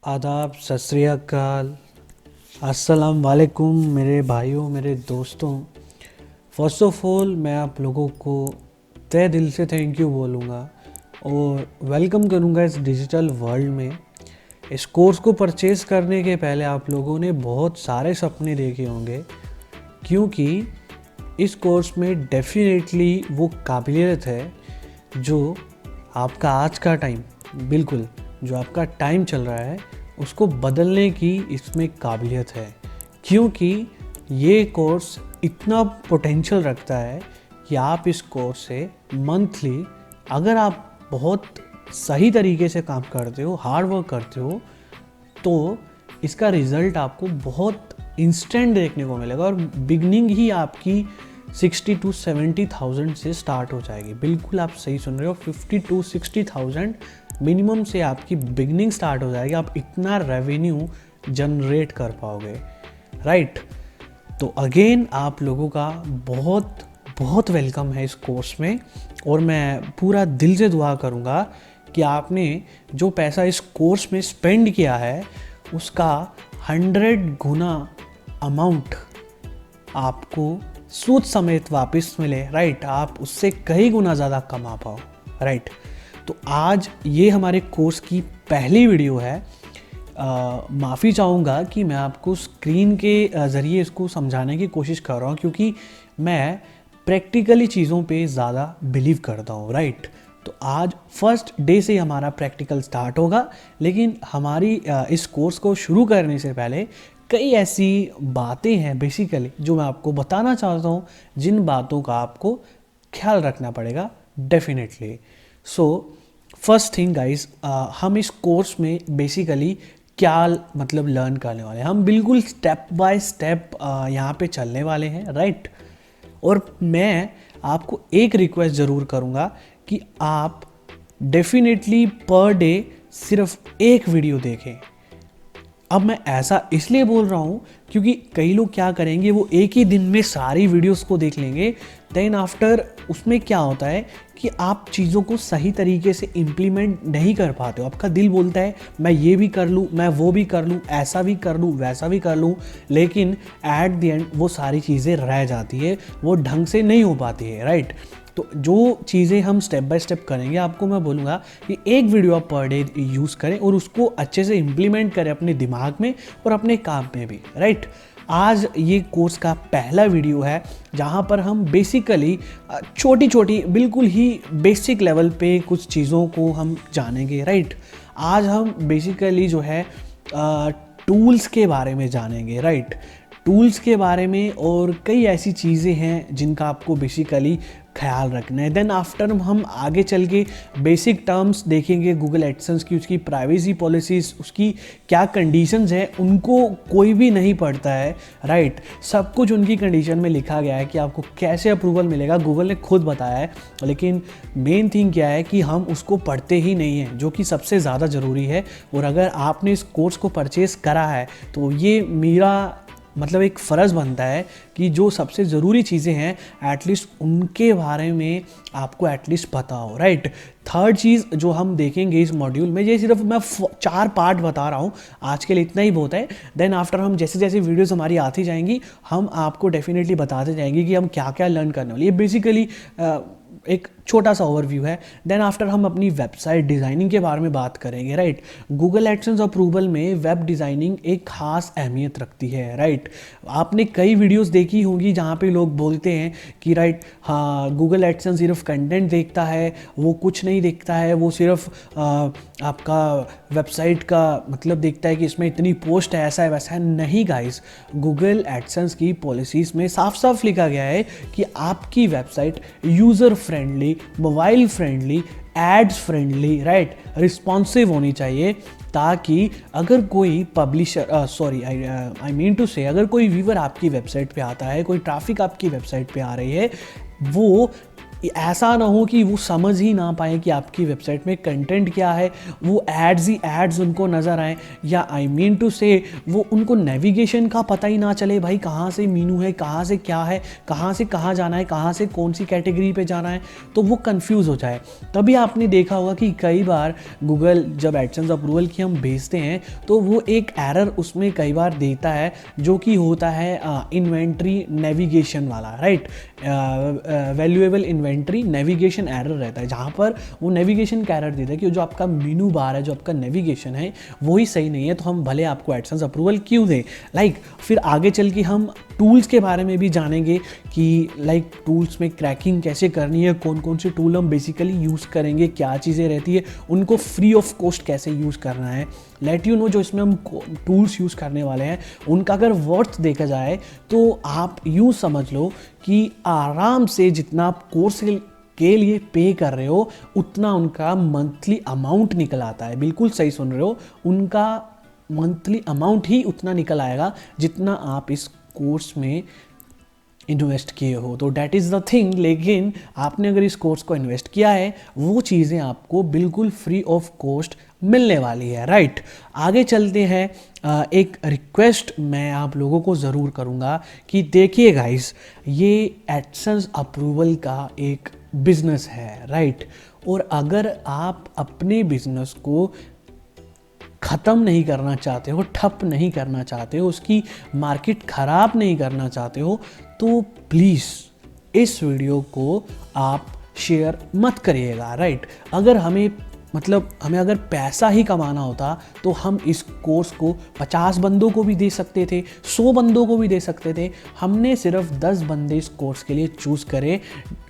आदाब, सत श्री अकाल, अस्सलाम वालेकुम मेरे भाइयों, मेरे दोस्तों। फ़र्स्ट ऑफ़ ऑल मैं आप लोगों को तहे दिल से थैंक यू बोलूँगा और वेलकम करूँगा इस डिजिटल वर्ल्ड में। इस कोर्स को परचेज़ करने के पहले आप लोगों ने बहुत सारे सपने देखे होंगे, क्योंकि इस कोर्स में डेफिनेटली वो काबिलियत है जो आपका आज का टाइम, बिल्कुल जो आपका टाइम चल रहा है उसको बदलने की इसमें काबिलियत है। क्योंकि ये कोर्स इतना पोटेंशियल रखता है कि आप इस कोर्स से मंथली, अगर आप बहुत सही तरीके से काम करते हो, हार्ड वर्क करते हो, तो इसका रिज़ल्ट आपको बहुत इंस्टेंट देखने को मिलेगा और बिगनिंग ही आपकी 60 to 70,000 से स्टार्ट हो जाएगी। बिल्कुल आप सही सुन रहे हो, 50 to 60,000 मिनिमम से आपकी बिगनिंग स्टार्ट हो जाएगी। आप इतना रेवेन्यू जनरेट कर पाओगे, राइट। तो अगेन आप लोगों का बहुत बहुत वेलकम है इस कोर्स में, और मैं पूरा दिल से दुआ करूँगा कि आपने जो पैसा इस कोर्स में स्पेंड किया है उसका 100 गुना अमाउंट आपको सूद समेत वापस मिले, राइट। आप उससे कई गुना ज़्यादा कमा पाओ, राइट। तो आज ये हमारे कोर्स की पहली वीडियो है। माफ़ी चाहूँगा कि मैं आपको स्क्रीन के ज़रिए इसको समझाने की कोशिश कर रहा हूँ, क्योंकि मैं प्रैक्टिकली चीज़ों पे ज़्यादा बिलीव करता हूँ, राइट। तो आज फर्स्ट डे से ही हमारा प्रैक्टिकल स्टार्ट होगा, लेकिन हमारी इस कोर्स को शुरू करने से पहले कई ऐसी बातें हैं बेसिकली जो मैं आपको बताना चाहता हूँ, जिन बातों का आपको ख्याल रखना पड़ेगा definitely. So first thing guys, हम इस कोर्स में बेसिकली क्या मतलब लर्न करने वाले हैं। हम बिल्कुल स्टेप बाय स्टेप यहाँ पे चलने वाले हैं, राइट। और मैं आपको एक रिक्वेस्ट ज़रूर करूँगा कि आप डेफिनेटली पर डे सिर्फ एक वीडियो देखें। अब मैं ऐसा इसलिए बोल रहा हूँ क्योंकि कई लोग क्या करेंगे, वो एक ही दिन में सारी वीडियोस को देख लेंगे। देन आफ्टर उसमें क्या होता है कि आप चीज़ों को सही तरीके से इम्प्लीमेंट नहीं कर पाते हो। आपका दिल बोलता है मैं ये भी कर लूँ, मैं वो भी कर लूँ, ऐसा भी कर लूँ, वैसा भी कर लूँ, लेकिन एट द एंड वो सारी चीज़ें रह जाती है, वो ढंग से नहीं हो पाती है, राइट। तो जो चीज़ें हम स्टेप बाय स्टेप करेंगे, आपको मैं बोलूँगा कि एक वीडियो आप पर डे यूज़ करें और उसको अच्छे से इम्प्लीमेंट करें अपने दिमाग में और अपने काम में भी, राइट। आज ये कोर्स का पहला वीडियो है जहाँ पर हम बेसिकली छोटी छोटी बिल्कुल ही बेसिक लेवल पे कुछ चीज़ों को हम जानेंगे, राइट। आज हम बेसिकली जो है टूल्स के बारे में जानेंगे, राइट। टूल्स के बारे में और कई ऐसी चीज़ें हैं जिनका आपको बेसिकली ख्याल रखना है। देन आफ्टर हम आगे चल के बेसिक टर्म्स देखेंगे गूगल एडसेंस की, उसकी प्राइवेसी पॉलिसीज़, उसकी क्या कंडीशंस हैं, उनको कोई भी नहीं पढ़ता है, राइट। सब कुछ उनकी कंडीशन में लिखा गया है कि आपको कैसे अप्रूवल मिलेगा, गूगल ने खुद बताया है। लेकिन मेन थिंग क्या है कि हम उसको पढ़ते ही नहीं हैं, जो कि सबसे ज़्यादा ज़रूरी है। और अगर आपने इस कोर्स को परचेज़ करा है तो ये मेरा मतलब एक फ़र्ज़ बनता है कि जो सबसे ज़रूरी चीज़ें हैं एटलीस्ट उनके बारे में आपको एटलीस्ट पता हो, राइट। थर्ड चीज़ जो हम देखेंगे इस मॉड्यूल में, ये सिर्फ मैं 4 पार्ट बता रहा हूँ, आज के लिए इतना ही बहुत है। देन आफ्टर हम जैसे जैसे वीडियोस हमारी आती जाएंगी, हम आपको डेफिनेटली बताते जाएंगे कि हम क्या क्या लर्न करने वाले। ये बेसिकली एक छोटा सा ओवरव्यू है। देन आफ्टर हम अपनी वेबसाइट डिज़ाइनिंग के बारे में बात करेंगे, राइट। गूगल एडसेंस अप्रूवल में वेब डिज़ाइनिंग एक ख़ास अहमियत रखती है, राइट। आपने कई वीडियोस देखी होंगी जहाँ पे लोग बोलते हैं कि राइट, हाँ गूगल एडसेंस सिर्फ कंटेंट देखता है, वो कुछ नहीं देखता है, वो सिर्फ आपका वेबसाइट का मतलब देखता है कि इसमें इतनी पोस्ट है, ऐसा है वैसा है। नहीं गाइस, गूगल एडसेंस की पॉलिसीज़ में साफ साफ लिखा गया है कि आपकी website user friendly, mobile friendly, ads friendly, right, responsive होनी चाहिए, ताकि अगर कोई पब्लिशर आई मीन टू से अगर कोई व्यूअर आपकी वेबसाइट पे आता है, कोई ट्रैफिक आपकी वेबसाइट पे आ रही है, वो ऐसा ना हो कि वो समझ ही ना पाए कि आपकी वेबसाइट में कंटेंट क्या है, वो एड्स ही एड्स उनको नज़र आए, या आई मीन टू से वो उनको नेविगेशन का पता ही ना चले भाई कहाँ से मीनू है, कहाँ से क्या है, कहाँ से कहाँ जाना है, कहाँ से कौन सी कैटेगरी पे जाना है, तो वो कंफ्यूज हो जाए। तभी आपने देखा होगा कि कई बार गूगल जब एडसेंस अप्रूवल की हम भेजते हैं तो वो एक एरर उसमें कई बार देता है, जो कि होता है इन्वेंट्री नेविगेशन वाला, right. Valuable inventory navigation error रहता है, जहाँ पर वो नेविगेशन का एरर देता है कि जो आपका मेनू बार है, जो आपका नेविगेशन है वही सही नहीं है, तो हम भले आपको एडसेंस अप्रूवल क्यों दें। फिर आगे चल के हम टूल्स के बारे में भी जानेंगे कि टूल्स में क्रैकिंग कैसे करनी है, कौन कौन से टूल हम बेसिकली यूज़ करेंगे, क्या चीज़ें रहती है, उनको फ्री ऑफ कॉस्ट कैसे यूज़ करना है। लेट यू नो जो इसमें हम टूल्स यूज़ करने वाले हैं उनका अगर वर्थ देखा जाए तो आप यूँ समझ लो कि आराम से जितना आप कोर्स के लिए पे कर रहे हो उतना उनका मंथली अमाउंट निकल आता है। बिल्कुल सही सुन रहे हो, उनका मंथली अमाउंट ही उतना निकल आएगा जितना आप इस कोर्स में इन्वेस्ट किए हो। तो डैट इज़ द थिंग। लेकिन आपने अगर इस कोर्स को इन्वेस्ट किया है वो चीज़ें आपको बिल्कुल फ्री ऑफ कॉस्ट मिलने वाली है, राइट। आगे चलते हैं। एक रिक्वेस्ट मैं आप लोगों को ज़रूर करूँगा कि देखिए गाइस, ये एडसेंस अप्रूवल का एक बिजनेस है, राइट। और अगर आप अपने बिजनेस को ख़त्म नहीं करना चाहते हो, ठप नहीं करना चाहते हो, उसकी मार्केट ख़राब नहीं करना चाहते हो, तो प्लीज़ इस वीडियो को आप शेयर मत करिएगा, राइट। अगर हमें अगर पैसा ही कमाना होता तो हम इस कोर्स को 50 बंदों को भी दे सकते थे, 100 बंदों को भी दे सकते थे। हमने सिर्फ 10 बंदे इस कोर्स के लिए चूज़ करे।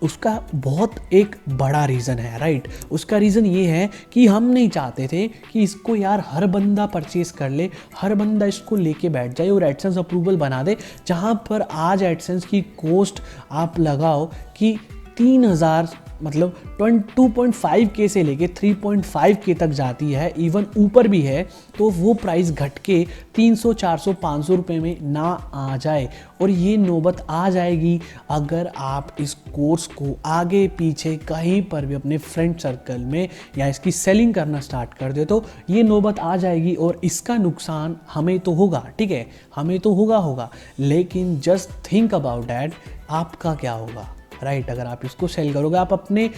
उसका बहुत एक बड़ा रीज़न है, राइट। उसका रीज़न ये है कि हम नहीं चाहते थे कि इसको यार हर बंदा परचेस कर ले, हर बंदा इसको लेके बैठ जाए और एडसेंस अप्रूवल बना दे। जहाँ पर आज एडसेंस की कॉस्ट आप लगाओ कि 3000 2.5K से लेके 3.5K तक जाती है, इवन ऊपर भी है, तो वो प्राइस घट के 300, 400, 500 रुपये में ना आ जाए। और ये नौबत आ जाएगी अगर आप इस कोर्स को आगे पीछे कहीं पर भी अपने फ्रेंड सर्कल में या इसकी सेलिंग करना स्टार्ट कर दे, तो ये नौबत आ जाएगी और इसका नुकसान हमें तो होगा, ठीक है, हमें तो होगा। लेकिन जस्ट थिंक अबाउट डैट, आपका क्या होगा, राइट। अगर आप इसको सेल करोगे, आप अपने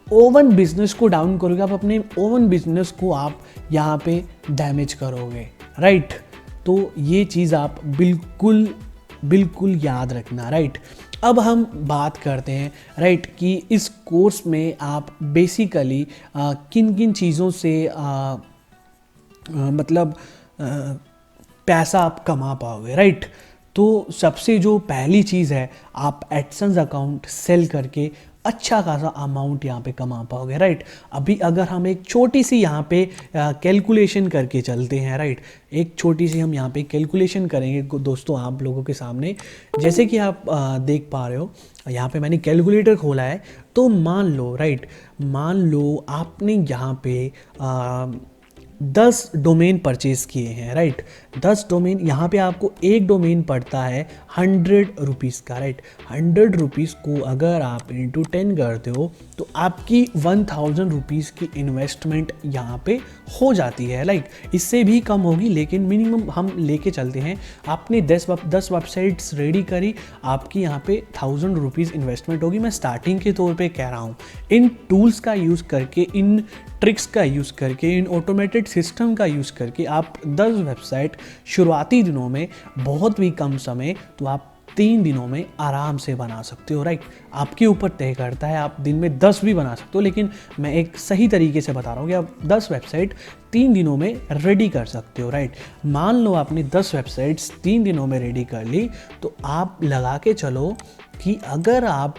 ओवन बिजनेस को डाउन करोगे, आप अपने ओवन बिजनेस को आप यहाँ पे डैमेज करोगे, राइट। तो ये चीज़ आप बिल्कुल याद रखना, राइट। अब हम बात करते हैं, राइट, कि इस कोर्स में आप बेसिकली किन किन चीज़ों से पैसा आप कमा पाओगे, राइट। तो सबसे जो पहली चीज़ है, आप एडसेंस अकाउंट सेल करके अच्छा खासा अमाउंट यहाँ पे कमा पाओगे, राइट। अभी अगर हम एक छोटी सी यहाँ पे कैलकुलेशन करके चलते हैं, राइट, एक छोटी सी हम यहाँ पे कैलकुलेशन करेंगे दोस्तों आप लोगों के सामने। जैसे कि आप देख पा रहे हो, यहाँ पे मैंने कैलकुलेटर खोला है। तो मान लो, राइट, मान लो आपने यहाँ पे 10 डोमेन परचेज किए हैं, राइट। 10 डोमेन, यहाँ पे आपको एक डोमेन पड़ता है 100 रुपीज़ का, राइट। 100 रुपीज़ को अगर आप इंटू 10 करते हो तो आपकी 1000 रुपीज़ की इन्वेस्टमेंट यहाँ पे हो जाती है, लाइक इससे भी कम होगी, लेकिन मिनिमम हम लेके चलते हैं। आपने 10 वेबसाइट्स रेडी करी, आपकी यहाँ पे 1000 रुपीज़ इन्वेस्टमेंट होगी। मैं स्टार्टिंग के तौर पे कह रहा हूँ। इन टूल्स का यूज़ करके, इन ट्रिक्स का यूज़ करके, इन ऑटोमेटेड सिस्टम का यूज़ करके आप 10 वेबसाइट शुरुआती दिनों में, बहुत भी कम समय, तो आप 3 दिनों में आराम से बना सकते हो, राइट। आपके ऊपर तय करता है, आप दिन में 10 भी बना सकते हो, लेकिन मैं एक सही तरीके से बता रहा हूँ कि आप 10 वेबसाइट 3 दिनों में रेडी कर सकते हो, राइट। मान लो आपने 10 वेबसाइट्स 3 दिनों में रेडी कर ली, तो आप लगा के चलो कि अगर आप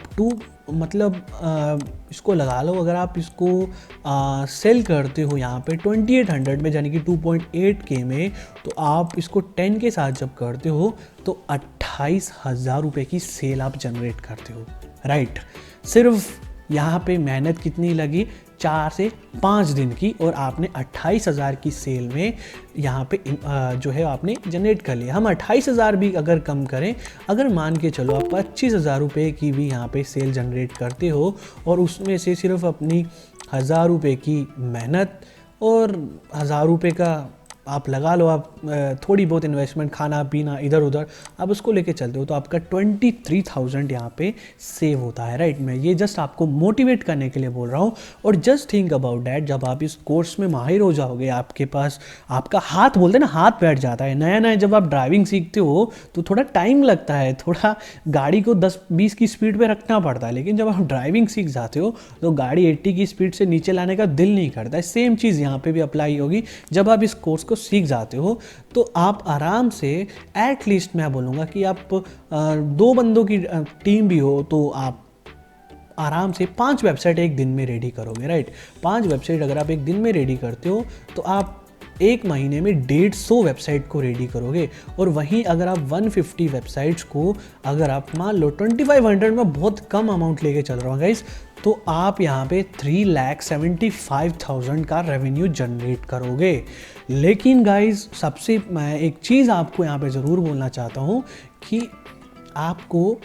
इसको लगा लो, अगर आप इसको सेल करते हो यहाँ पे 2800 में, यानी कि 2.8K में, तो आप इसको 10 के साथ जब करते हो तो 28,000 रुपये की सेल आप जनरेट करते हो, राइट। सिर्फ यहाँ पे मेहनत कितनी लगी, 4 से 5 दिन की, और आपने 28,000 की सेल में यहाँ पे जो है आपने जनरेट कर लिया। हम 28,000 भी अगर कम करें, अगर मान के चलो आप 25,000 रुपये की भी यहाँ पे सेल जनरेट करते हो और उसमें से सिर्फ अपनी 1,000 रुपये की मेहनत और 1,000 रुपये का आप लगा लो, आप थोड़ी बहुत इन्वेस्टमेंट, खाना पीना इधर उधर आप उसको लेके चलते हो, तो आपका 23,000 यहाँ पे सेव होता है, राइट। मैं ये जस्ट आपको मोटिवेट करने के लिए बोल रहा हूँ। और जस्ट थिंक अबाउट डैट, जब आप इस कोर्स में माहिर हो जाओगे, आपके पास आपका हाथ, बोलते हैं ना, हाथ बैठ जाता है। नया नया जब आप ड्राइविंग सीखते हो तो थोड़ा टाइम लगता है, थोड़ा गाड़ी को 10-20 की स्पीड पर रखना पड़ता है, लेकिन जब आप ड्राइविंग सीख जाते हो तो गाड़ी 80 की स्पीड से नीचे लाने का दिल नहीं करता है। सेम चीज़ यहाँ पे भी अप्लाई होगी। जब आप इस कोर्स को सीख जाते हो तो आप आराम से, एटलीस्ट मैं बोलूँगा कि आप 2 बंदों की टीम भी हो तो आप आराम से 5 वेबसाइट एक दिन में रेडी करोगे, राइट। 5 वेबसाइट अगर आप एक दिन में रेडी करते हो तो आप एक महीने में 150 वेबसाइट को रेडी करोगे। और वहीं अगर आप 150 वेबसाइट्स को, अगर आप मान लो 2500 में, बहुत कम अमाउंट लेके चल रहा हूँ गाइस, तो आप यहाँ पे 3,75,000 का रेवेन्यू जनरेट करोगे। लेकिन गाइस, सबसे मैं एक चीज़ आपको यहाँ पे ज़रूर बोलना चाहता हूँ कि आपको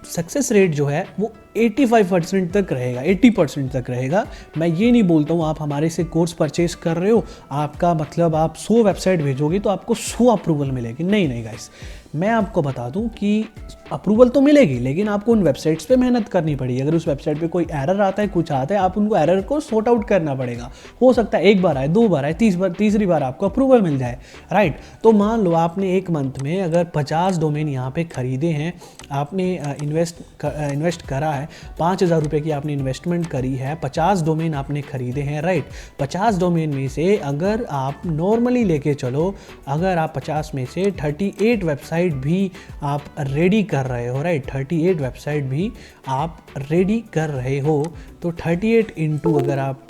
सक्सेस रेट जो है वो 85% तक रहेगा, 80% तक रहेगा। मैं ये नहीं बोलता हूँ आप हमारे से कोर्स परचेस कर रहे हो, आपका मतलब आप 100 वेबसाइट भेजोगे तो आपको 100 अप्रूवल मिलेगी। नहीं नहीं गाइस, मैं आपको बता दूं कि अप्रूवल तो मिलेगी, लेकिन आपको उन वेबसाइट्स पे मेहनत करनी पड़ेगी। अगर उस वेबसाइट पे कोई एरर आता है, कुछ आता है, आप उनको एरर को सॉर्ट आउट करना पड़ेगा। हो सकता है 1 बार आए, 2 बार आए, तीसरी बार आपको अप्रूवल मिल जाए, राइट। तो मान लो आपने एक मंथ में अगर 50 डोमेन यहाँ पे खरीदे हैं, आपने इन्वेस्ट करा है, 5,000 रुपये की आपने इन्वेस्टमेंट करी है, 50 डोमेन आपने खरीदे हैं, राइट। 50 डोमेन में से अगर आप नॉर्मली लेके चलो, अगर आप 50 में से 38 वेबसाइट भी आप रेडी कर रहे हो, राइट, 38 वेबसाइट भी आप रेडी कर रहे हो, तो 38 इंटू अगर आप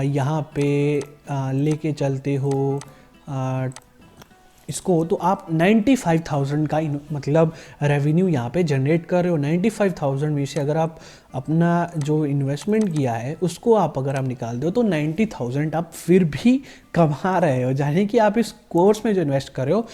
यहाँ पे लेके चलते हो इसको, तो आप 95,000 का मतलब रेवेन्यू यहाँ पे जनरेट कर रहे हो। 95,000 में से अगर आप अपना जो इन्वेस्टमेंट किया है उसको आप अगर आप निकाल दो तो 90,000 आप फिर भी कमा रहे हो। यानी कि आप इस कोर्स में जो इन्वेस्ट कर रहे हो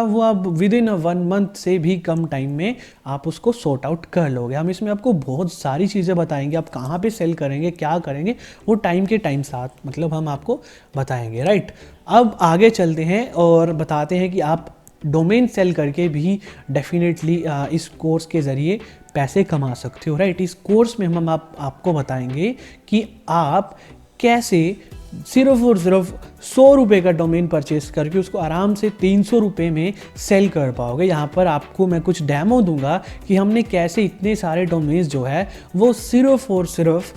वो आप विद इन 1 मंथ से भी कम टाइम में आप उसको सॉर्ट आउट कर लोगे। हम इसमें आपको बहुत सारी चीज़ें बताएंगे, आप कहाँ पे सेल करेंगे, क्या करेंगे, वो टाइम के टाइम साथ मतलब हम आपको बताएंगे, राइट। अब आगे चलते हैं और बताते हैं कि आप डोमेन सेल करके भी डेफिनेटली इस कोर्स के ज़रिए पैसे कमा सकते हो, राइट। इस कोर्स में हम आपको बताएंगे कि आप कैसे सिर्फ और सिर्फ 100 रुपये का डोमेन परचेस करके उसको आराम से 300 रुपये में सेल कर पाओगे। यहाँ पर आपको मैं कुछ डेमो दूंगा कि हमने कैसे इतने सारे डोमेन्स जो है वो सिर्फ और सिर्फ,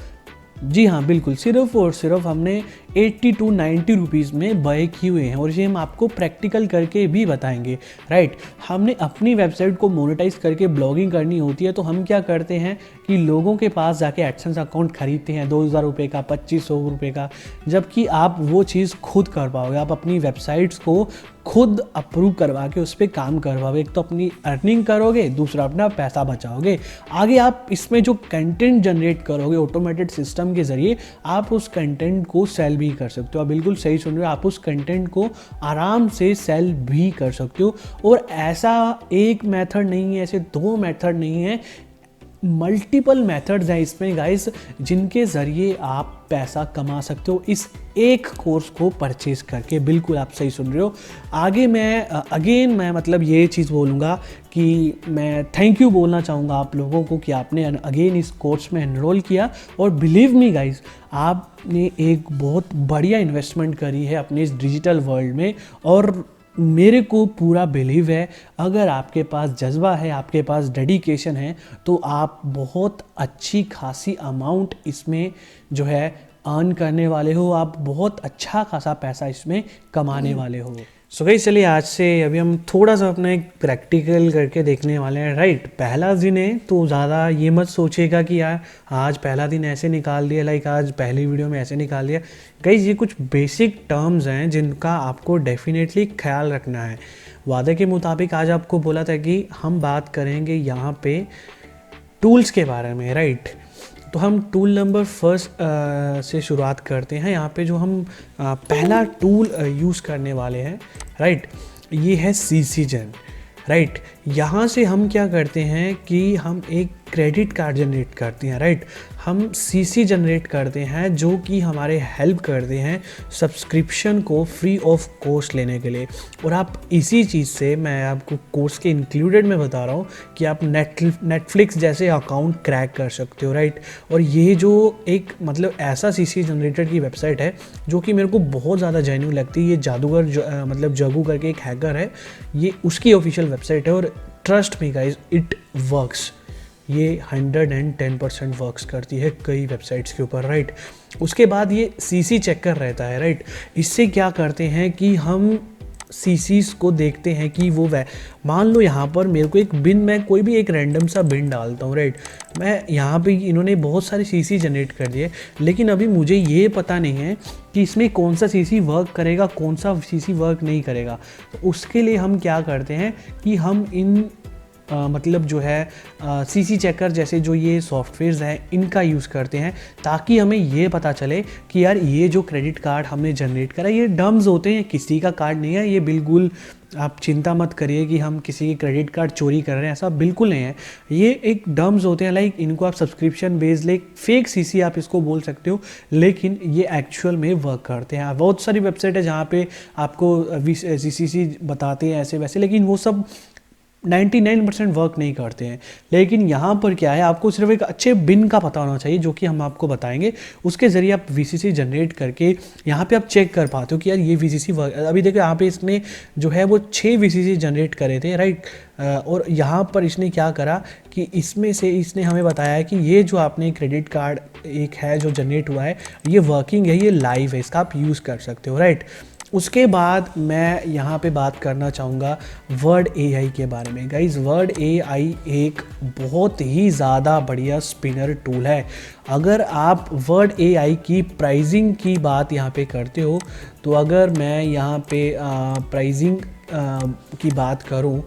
जी हाँ बिल्कुल, सिर्फ और सिर्फ हमने 80 to 90 रुपीज़ में बाय किए हुए हैं। और ये हम आपको प्रैक्टिकल करके भी बताएंगे, राइट। हमने अपनी वेबसाइट को मोनेटाइज करके ब्लॉगिंग करनी होती है, तो हम क्या करते हैं कि लोगों के पास जाके एडसेंस अकाउंट खरीदते हैं 2,000 रुपये का, 2,500 रुपये का, जबकि आप वो चीज़ खुद कर पाओगे। आप अपनी वेबसाइट्स को खुद अप्रूव करवा के उस पर काम करवाओगे। एक तो अपनी अर्निंग करोगे, दूसरा अपना पैसा बचाओगे। आगे आप इसमें जो कंटेंट जनरेट करोगे ऑटोमेटेड सिस्टम के ज़रिए, आप उस कंटेंट को सेल भी कर सकते हो। आप बिल्कुल सही सुन रहे हो, आप उस कंटेंट को आराम से सेल भी कर सकते हो। और ऐसा एक मेथड नहीं है, ऐसे 2 मेथड नहीं है, मल्टीपल मेथड्स हैं इसमें गाइस, जिनके ज़रिए आप पैसा कमा सकते हो इस एक कोर्स को परचेज करके। बिल्कुल आप सही सुन रहे हो। आगे मैं मतलब ये चीज़ बोलूँगा कि मैं थैंक यू बोलना चाहूँगा आप लोगों को कि आपने अगेन इस कोर्स में एनरोल किया। और बिलीव मी गाइस, आपने एक बहुत बढ़िया इन्वेस्टमेंट करी है अपने इस डिजिटल वर्ल्ड में। और मेरे को पूरा बिलीव है, अगर आपके पास जज्बा है, आपके पास डेडिकेशन है, तो आप बहुत अच्छी खासी अमाउंट इसमें जो है अर्न करने वाले हो। आप बहुत अच्छा खासा पैसा इसमें कमाने वाले हो। सो गाइस, चलिए आज से अभी हम थोड़ा सा अपना एक प्रैक्टिकल करके देखने वाले हैं, राइट। पहला दिन है तो ज़्यादा ये मत सोचिएगा कि यार आज पहला दिन ऐसे निकाल दिया, लाइक आज पहली वीडियो में ऐसे निकाल दिया। गाइस, ये कुछ बेसिक टर्म्स हैं जिनका आपको डेफिनेटली ख्याल रखना है। वादे के मुताबिक आज आपको बोला था कि हम बात करेंगे यहाँ पे टूल्स के बारे में, राइट। तो हम टूल नंबर फर्स्ट से शुरुआत करते हैं। यहाँ पे जो हम पहला टूल यूज़ करने वाले हैं, राइट, ये है CCGen, राइट। यहाँ से हम क्या करते हैं कि हम एक क्रेडिट कार्ड जनरेट करते हैं, राइट। हम CC जनरेट करते हैं जो कि हमारे हेल्प करते हैं सब्सक्रिप्शन को फ्री ऑफ कॉस्ट लेने के लिए। और आप इसी चीज़ से, मैं आपको कोर्स के इंक्लूडेड में बता रहा हूँ कि आप नेटफ्लिक्स जैसे अकाउंट क्रैक कर सकते हो, राइट। और ये जो एक मतलब ऐसा CC जनरेटर की वेबसाइट है जो कि मेरे को बहुत ज़्यादा जेन्युइन लगती है। ये जादूगर मतलब जगू करके एक हैकर है, ये उसकी ऑफिशियल वेबसाइट है। और trust me guys, it works. ये 110% वर्क्स करती है कई वेबसाइट्स के ऊपर, राइट। उसके बाद ये CC चेकर रहता है, राइट। इससे क्या करते हैं कि हम CCs को देखते हैं कि वो मान लो यहाँ पर मेरे को एक बिन, मैं कोई भी एक रैंडम सा बिन डालता हूँ, राइट। मैं यहाँ पे इन्होंने बहुत सारे CC जनरेट कर दिए, लेकिन अभी मुझे ये पता नहीं है कि इसमें कौन सा CC वर्क करेगा, कौन सा CC वर्क नहीं करेगा। तो उसके लिए हम क्या करते हैं कि हम इन मतलब जो है CC चेकर जैसे जो ये सॉफ्टवेयर्स हैं इनका यूज़ करते हैं, ताकि हमें ये पता चले कि यार ये जो क्रेडिट कार्ड हमने जनरेट करा ये डम्स होते हैं, किसी का कार्ड नहीं है। ये बिल्कुल आप चिंता मत करिए कि हम किसी के क्रेडिट कार्ड चोरी कर रहे हैं, ऐसा बिल्कुल नहीं है। ये एक डम्स होते हैं, लाइक इनको आप subscription based, like fake CC आप इसको बोल सकते हो, लेकिन ये एक्चुअल में वर्क करते हैं। बहुत सारी वेबसाइट है जहाँ पे आपको CC बताते हैं ऐसे वैसे, लेकिन वो सब 99% वर्क नहीं करते हैं। लेकिन यहाँ पर क्या है, आपको सिर्फ एक अच्छे बिन का पता होना चाहिए जो कि हम आपको बताएंगे। उसके ज़रिए आप VCC जनरेट करके यहाँ पे आप चेक कर पाते हो कि यार ये VCC वर्क। अभी देखो यहाँ पे इसने जो है वो 6 VCC जनरेट करे थे, राइट। और यहाँ पर इसने क्या करा कि इसमें से इसने हमें बताया कि ये जो आपने क्रेडिट कार्ड एक है जो जनरेट हुआ है ये वर्किंग है, ये लाइव है, इसका आप यूज़ कर सकते हो, राइट। उसके बाद मैं यहाँ पे बात करना चाहूँगा वर्ड AI के बारे में। गाइज, वर्ड AI एक बहुत ही ज़्यादा बढ़िया स्पिनर टूल है। अगर आप वर्ड AI की प्राइसिंग की बात यहाँ पे करते हो, तो अगर मैं यहाँ पे प्राइसिंग की बात करूँ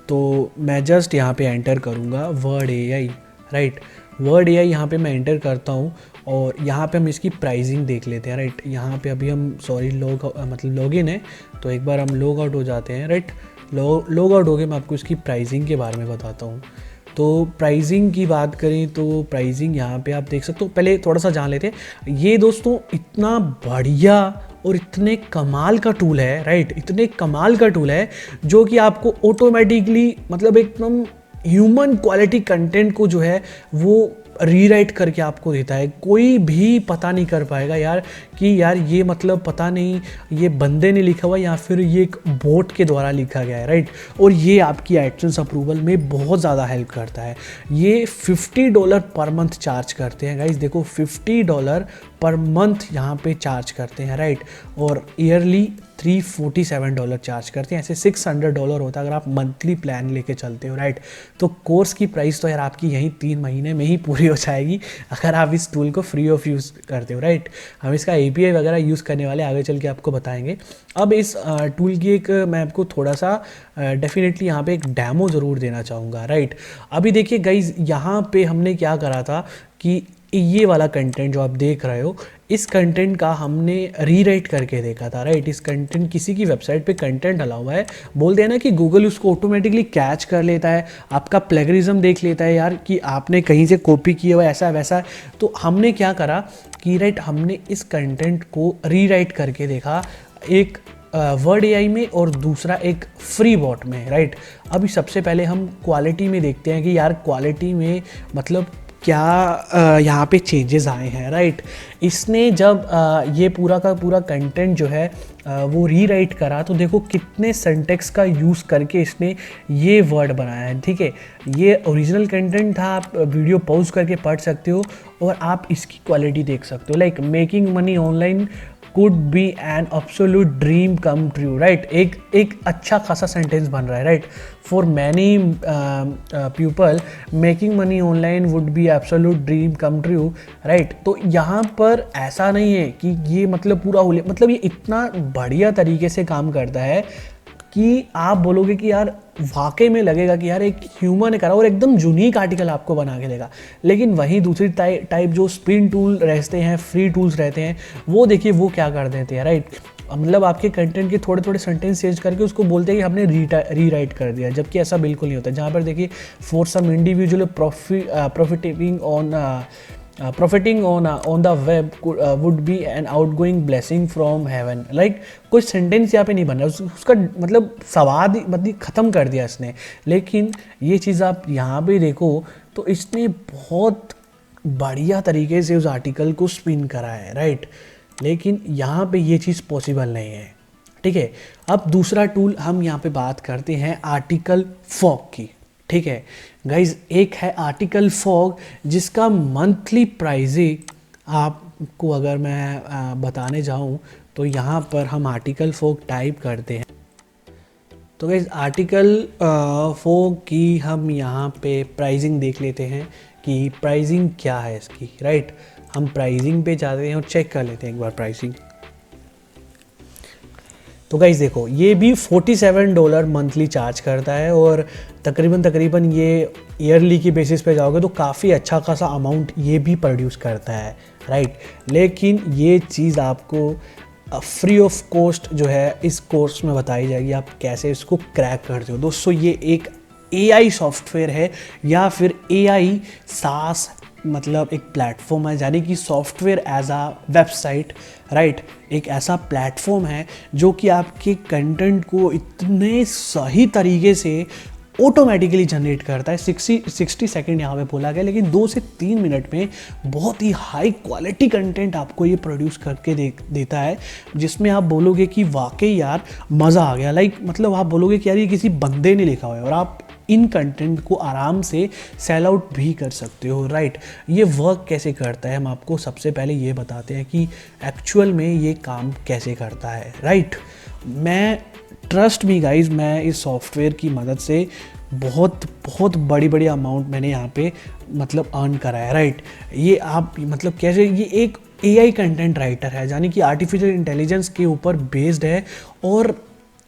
तो मैं जस्ट यहाँ पे एंटर करूँगा word AI, right. Word AI यहाँ पे मैं एंटर करता हूँ और यहाँ पे हम इसकी प्राइसिंग देख लेते हैं, राइट। यहाँ पे अभी हम मतलब लॉगिन है, तो एक बार हम लॉग आउट हो जाते हैं, राइट। लॉग आउट हो गए, मैं आपको इसकी प्राइसिंग के बारे में बताता हूँ। तो प्राइसिंग की बात करें तो प्राइसिंग यहाँ पे आप देख सकते हो। पहले थोड़ा सा जान लेते हैं, ये दोस्तों इतना बढ़िया और इतने कमाल का टूल है, राइट। इतने कमाल का टूल है जो कि आपको ऑटोमेटिकली मतलब एकदम ह्यूमन क्वालिटी कंटेंट को जो है वो रीराइट करके आपको देता है। कोई भी पता नहीं कर पाएगा यार कि यार ये मतलब पता नहीं ये बंदे ने लिखा हुआ या फिर ये एक बोट के द्वारा लिखा गया है, राइट। और ये आपकी एडसेंस अप्रूवल में बहुत ज़्यादा हेल्प करता है। ये $50 पर मंथ चार्ज करते हैं गाइज, देखो $50 पर मंथ यहाँ पे चार्ज करते हैं, राइट। और ईयरली $347 चार्ज करते हैं। ऐसे $600 होता है अगर आप मंथली प्लान लेके चलते हो, राइट। तो कोर्स की प्राइस तो यार आपकी यहीं 3 महीने में ही पूरी हो जाएगी अगर आप इस टूल को फ्री ऑफ यूज़ करते हो, राइट। हम इसका API वगैरह यूज़ करने वाले आगे चल के आपको बताएंगे। अब इस टूल की एक मैं आपको थोड़ा सा डेफिनेटली यहाँ पे एक डेमो ज़रूर देना चाहूँगा, राइट। अभी देखिए गाइज, यहाँ पे हमने क्या करा था कि ये वाला कंटेंट जो आप देख रहे हो, इस कंटेंट का हमने रीराइट करके देखा था, राइट। इस कंटेंट किसी की वेबसाइट पे कंटेंट डाला हुआ है, बोलते हैं ना कि गूगल उसको ऑटोमेटिकली कैच कर लेता है, आपका प्लेगरिज्म देख लेता है यार कि आपने कहीं से कॉपी किया हुआ ऐसा वैसा। तो हमने क्या करा कि राइट, हमने इस कंटेंट को रीराइट करके देखा, एक वर्ड AI में और दूसरा एक फ्री बॉट में, राइट। अभी सबसे पहले हम क्वालिटी में देखते हैं कि यार क्वालिटी में मतलब क्या यहाँ पे चेंजेस आए हैं, राइट। इसने जब ये पूरा का पूरा कंटेंट जो है वो रीराइट करा, तो देखो कितने सिंटैक्स का यूज़ करके इसने ये वर्ड बनाया है, ठीक है। ये ओरिजिनल कंटेंट था, आप वीडियो पॉज करके पढ़ सकते हो और आप इसकी क्वालिटी देख सकते हो। Like making money online could be an absolute dream come true, right. एक अच्छा खासा सेंटेंस बन रहा है, right. For many people making money online would be absolute dream come true, right. तो यहाँ पर ऐसा नहीं है कि ये मतलब पूरा मतलब ये इतना बढ़िया तरीके से काम करता है कि आप बोलोगे कि यार वाकई में लगेगा कि यार एक ह्यूमन ने करा और एकदम यूनिक आर्टिकल आपको बना के देगा। लेकिन वहीं दूसरी टाइप जो स्पिन टूल रहते हैं, फ्री टूल्स रहते हैं, वो देखिए वो क्या कर देते हैं, राइट। मतलब आपके कंटेंट के थोड़े थोड़े सेंटेंस चेंज करके उसको बोलते हैं कि हमने रीराइट कर दिया, जबकि ऐसा बिल्कुल नहीं होता। जहाँ पर देखिए for some individual profiting on the web would be an outgoing blessing from heaven, like कोई सेंटेंस यहाँ पे नहीं बन रहा, उसका मतलब सवाद मतलब ख़त्म कर दिया इसने। लेकिन ये चीज़ आप यहाँ पे देखो तो इसने बहुत बढ़िया तरीके से उस आर्टिकल को स्पिन करा है, राइट। लेकिन यहाँ पे ये चीज़ पॉसिबल नहीं है, ठीक है। अब दूसरा टूल हम यहाँ पे बात करते हैं आर्टिकल फॉग की, ठीक है गाइज। एक है आर्टिकल फॉग जिसका मंथली प्राइसिंग आपको अगर मैं बताने जाऊँ तो यहाँ पर हम आर्टिकल फॉग टाइप करते हैं। तो गाइज आर्टिकल फॉग की हम यहाँ पे प्राइसिंग देख लेते हैं कि प्राइसिंग क्या है इसकी, राइट। हम प्राइसिंग पे जाते हैं और चेक कर लेते हैं एक बार प्राइसिंग। तो गाइज देखो ये भी $47 मंथली चार्ज करता है और तकरीबन ये ईयरली की बेसिस पे जाओगे तो काफ़ी अच्छा खासा अमाउंट ये भी प्रोड्यूस करता है, राइट। लेकिन ये चीज़ आपको फ्री ऑफ कॉस्ट जो है इस कोर्स में बताई जाएगी, आप कैसे इसको क्रैक करते हो। दोस्तों ये एक AI सॉफ्टवेयर है या फिर AI SaaS मतलब एक प्लेटफॉर्म है, यानी कि सॉफ्टवेयर एज आ वेबसाइट, राइट। एक ऐसा प्लेटफॉर्म है जो कि आपके कंटेंट को इतने सही तरीके से ऑटोमेटिकली जनरेट करता है। 60 सेकेंड यहाँ पे बोला गया, लेकिन 2 से 3 मिनट में बहुत ही हाई क्वालिटी कंटेंट आपको ये प्रोड्यूस करके देता है, जिसमें आप बोलोगे कि वाकई यार मज़ा आ गया। लाइक मतलब आप बोलोगे कि यार ये किसी बंदे ने लिखा हुआ है, और आप इन कंटेंट को आराम से सेल आउट भी कर सकते हो, राइट। ये वर्क कैसे करता है हम आपको सबसे पहले ये बताते हैं कि एक्चुअल में ये काम कैसे करता है, राइट। मैं ट्रस्ट मी गाइज, मैं इस सॉफ्टवेयर की मदद से बहुत बड़ी अमाउंट मैंने यहाँ पे मतलब अर्न करा है, राइट। ये आप मतलब कैसे, ये एक AI कंटेंट राइटर है, यानी कि आर्टिफिशियल इंटेलिजेंस के ऊपर बेस्ड है। और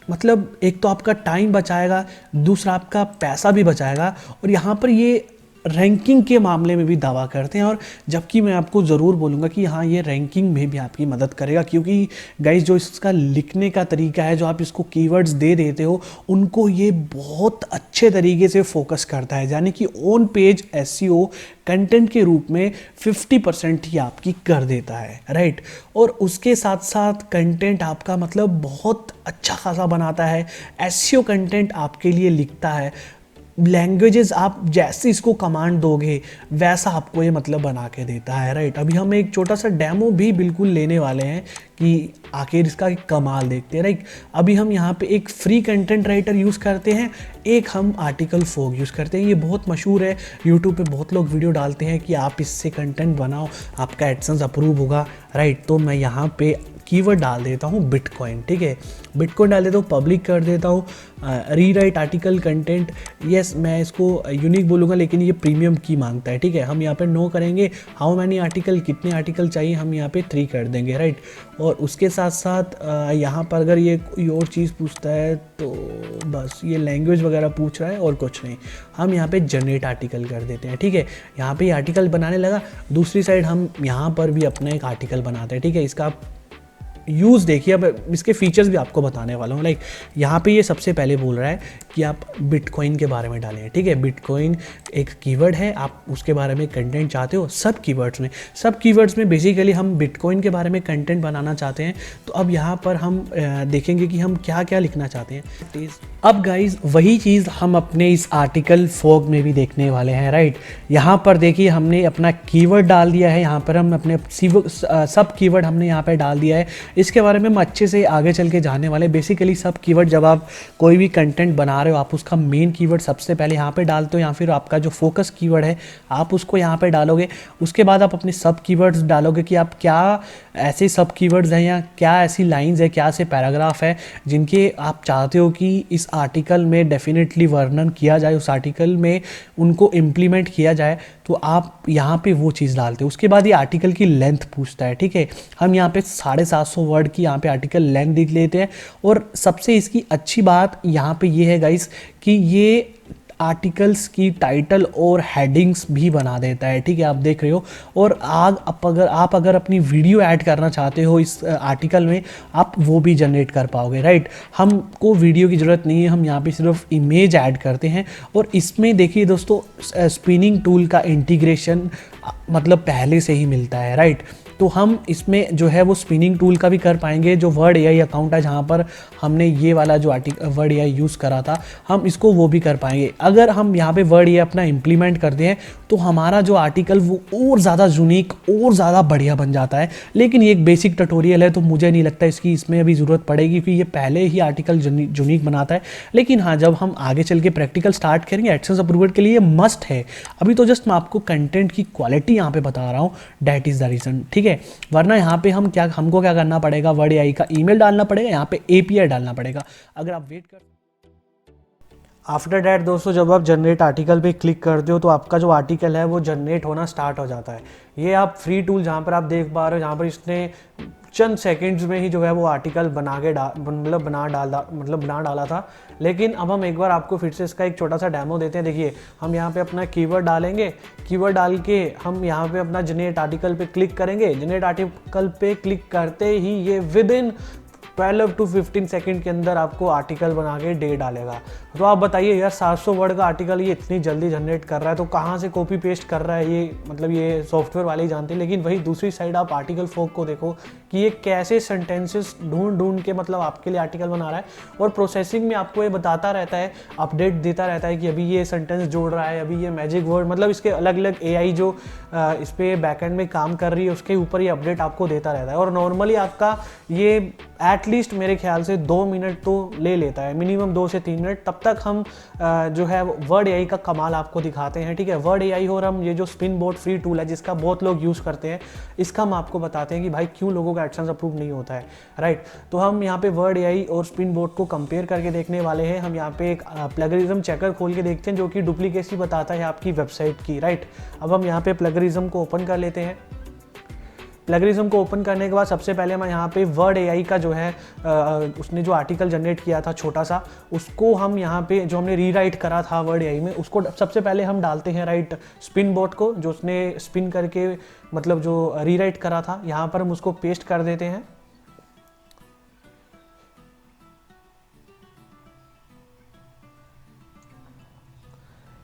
मतलब एक तो आपका टाइम बचाएगा, दूसरा आपका पैसा भी बचाएगा, और यहाँ पर ये रैंकिंग के मामले में भी दावा करते हैं। और जबकि मैं आपको ज़रूर बोलूँगा कि हाँ ये रैंकिंग में भी आपकी मदद करेगा, क्योंकि गाइस जो इसका लिखने का तरीका है, जो आप इसको कीवर्ड्स दे देते हो, उनको ये बहुत अच्छे तरीके से फोकस करता है, यानी कि ऑन पेज SEO कंटेंट के रूप में 50% ही आपकी कर देता है, राइट। और उसके साथ साथ कंटेंट आपका मतलब बहुत अच्छा खासा बनाता है, SEO कंटेंट आपके लिए लिखता है। लैंग्वेजेस आप जैसे इसको कमांड दोगे वैसा आपको ये मतलब बना के देता है, राइट। अभी हम एक छोटा सा डेमो भी बिल्कुल लेने वाले हैं कि आखिर इसका कमाल देखते हैं, राइट। अभी हम यहाँ पे एक फ्री कंटेंट राइटर यूज़ करते हैं, एक हम आर्टिकल फॉग यूज़ करते हैं। ये बहुत मशहूर है, यूट्यूब पे बहुत लोग वीडियो डालते हैं कि आप इससे कंटेंट बनाओ, आपका एडसेंस अप्रूव होगा, राइट। तो मैं यहाँ पे कीवर्ड डाल देता हूँ बिटकॉइन, ठीक है। बिटकॉइन डाल देता हूँ, पब्लिक कर देता हूँ, रीराइट आर्टिकल कंटेंट, यस मैं इसको यूनिक बोलूँगा, लेकिन ये प्रीमियम की मांगता है, ठीक है। हम यहाँ पे नो करेंगे, हाउ मैनी आर्टिकल, कितने आर्टिकल चाहिए, हम यहाँ पे 3 कर देंगे, राइट। और उसके साथ साथ यहाँ पर अगर ये कोई और चीज़ पूछता है तो बस ये लैंग्वेज वगैरह पूछ रहा है और कुछ नहीं, हम यहाँ पे जनरेट आर्टिकल कर देते हैं, ठीक है। यहाँ पे आर्टिकल बनाने लगा, दूसरी साइड हम यहाँ पर भी अपना एक आर्टिकल बनाते हैं, ठीक है। इसका यूज़ देखिए, अब इसके फीचर्स भी आपको बताने वाला हूँ। लाइक यहाँ पे ये सबसे पहले बोल रहा है कि आप बिटकॉइन के बारे में डालें, ठीक है। बिटकॉइन एक कीवर्ड है, आप उसके बारे में कंटेंट चाहते हो। सब कीवर्ड्स में बेसिकली हम बिटकॉइन के बारे में कंटेंट बनाना चाहते हैं। तो अब यहाँ पर हम देखेंगे कि हम क्या क्या लिखना चाहते हैं। अब गाइज वही चीज़ हम अपने इस आर्टिकल फॉग में भी देखने वाले हैं, राइट। यहाँ पर देखिए हमने अपना कीवर्ड डाल दिया है, यहाँ पर हम अपने सब कीवर्ड हमने यहाँ पर डाल दिया है। इसके बारे में हम अच्छे से आगे चल के जानने वाले। बेसिकली सब कीवर्ड, जब आप कोई भी कंटेंट बना रहे हो, आप उसका मेन कीवर्ड सबसे पहले यहाँ पे डालते हो, या फिर आपका जो फोकस कीवर्ड है आप उसको यहाँ पे डालोगे। उसके बाद आप अपने सब कीवर्ड्स डालोगे कि आप क्या ऐसे सब कीवर्ड्स हैं या क्या ऐसी लाइंस है, क्या ऐसे पैराग्राफ है जिनके आप चाहते हो कि इस आर्टिकल में डेफिनेटली वर्णन किया जाए, उस आर्टिकल में उनको इम्प्लीमेंट किया जाए, तो आप यहाँ पे वो चीज़ डालते हो। उसके बाद ये आर्टिकल की लेंथ पूछता है, ठीक है। हम यहाँ पे 750 वर्ड की यहाँ पे आर्टिकल लेंथ लिख लेते हैं। और सबसे इसकी अच्छी बात यहाँ पे ये है गाइस कि ये आर्टिकल्स की टाइटल और हेडिंग्स भी बना देता है, ठीक है, आप देख रहे हो। और आप अगर अपनी वीडियो ऐड करना चाहते हो इस आर्टिकल में, आप वो भी जनरेट कर पाओगे, राइट। हमको वीडियो की ज़रूरत नहीं है, हम यहाँ पे सिर्फ इमेज ऐड करते हैं। और इसमें देखिए दोस्तों, स्पिनिंग टूल का इंटीग्रेशन मतलब पहले से ही मिलता है, राइट। तो हम इसमें जो है वो स्पिनिंग टूल का भी कर पाएंगे। जो वर्ड एआई अकाउंट है जहाँ पर हमने ये वाला जो वर्ड एआई यूज़ करा था, हम इसको वो भी कर पाएंगे। अगर हम यहाँ पे वर्ड एआई अपना इम्प्लीमेंट करते हैं तो हमारा जो आर्टिकल वो और ज़्यादा यूनिक और ज़्यादा बढ़िया बन जाता है। लेकिन ये एक बेसिक ट्यूटोरियल है, तो मुझे नहीं लगता इसकी इसमें अभी ज़रूरत पड़ेगी, क्योंकि ये पहले ही आर्टिकल यूनिक बनाता है। लेकिन हाँ, जब हम आगे चल के प्रैक्टिकल स्टार्ट करेंगे, एडसेंस अप्रूवल के लिए मस्ट है। अभी तो जस्ट मैं आपको कंटेंट की क्वालिटी यहाँ पे बता रहा हूँ, डैट इज़ द रीज़न, ठीक है। वरना यहाँ पे हमको क्या करना पड़ेगा, वर्ड एआई का ईमेल डालना पड़ेगा, यहाँ पे एपीआई डालना पड़ेगा। अगर आप वेट कर आफ्टर डैट दोस्तों, जब आप जनरेट आर्टिकल पे क्लिक करते हो तो आपका जो आर्टिकल है वो जनरेट होना स्टार्ट हो जाता है। ये आप फ्री टूल जहाँ पर आप देख पा रहे हो, जहाँ पर इसने चंद सेकंड्स में ही जो है वो आर्टिकल बना डाला था। लेकिन अब हम एक बार आपको फिर से इसका एक छोटा सा डेमो देते हैं। देखिए, हम यहाँ पे अपना कीवर्ड डालेंगे, कीवर्ड डाल के हम यहाँ पे अपना जनरेट आर्टिकल पे क्लिक करेंगे। जनरेट आर्टिकल पे क्लिक करते ही ये विद इन 12 to 15 सेकंड के अंदर आपको आर्टिकल बना के दे डालेगा। तो आप बताइए यार, 700 वर्ड का आर्टिकल ये इतनी जल्दी जनरेट कर रहा है, तो कहाँ से कॉपी पेस्ट कर रहा है ये, मतलब ये सॉफ्टवेयर वाले ही जानते हैं। लेकिन वही दूसरी साइड आप आर्टिकल फोक को देखो कि ये कैसे सेंटेंसेस ढूंढ के मतलब आपके लिए आर्टिकल बना रहा है। और प्रोसेसिंग में आपको ये बताता रहता है, अपडेट देता रहता है कि अभी ये सेंटेंस जोड़ रहा है, अभी ये मैजिक वर्ड, मतलब इसके अलग अलग एआई जो इस पर बैकएंड में काम कर रही है उसके ऊपर ये अपडेट आपको देता रहता है। और नॉर्मली आपका ये एटलीस्ट मेरे ख्याल से 2 मिनट तो ले लेता है, मिनिमम 2 से 3 मिनट। तब तक हम जो है वर्ड एआई का कमाल आपको दिखाते हैं, ठीक है। वर्ड एआई और हम ये जो स्पिन बोर्ड फ्री टूल है जिसका बहुत लोग यूज़ करते हैं, इसका हम आपको बताते हैं कि भाई क्यों लोगों का एडसेंस अप्रूव नहीं होता है, राइट। तो हम यहाँ पे वर्ड एआई और स्पिन बोर्ड को कंपेयर करके देखने वाले हैं। हम यहाँ पे एक प्लगरिज्म चेकर खोल के देखते हैं जो कि डुप्लीकेसी बताता है आपकी वेबसाइट की, राइट। अब हम यहाँ पे प्लगरिज्म को ओपन कर लेते हैं। प्लगरिज्म को ओपन करने के बाद सबसे पहले हम यहाँ पे वर्ड एआई का जो है उसने जो आर्टिकल जनरेट किया था छोटा सा, उसको हम यहाँ पे जो हमने रीराइट करा था वर्ड एआई में, उसको सबसे पहले हम डालते हैं, राइट, स्पिन बोर्ड को, जो उसने स्पिन करके मतलब जो रीराइट करा था, यहाँ पर हम उसको पेस्ट कर देते हैं।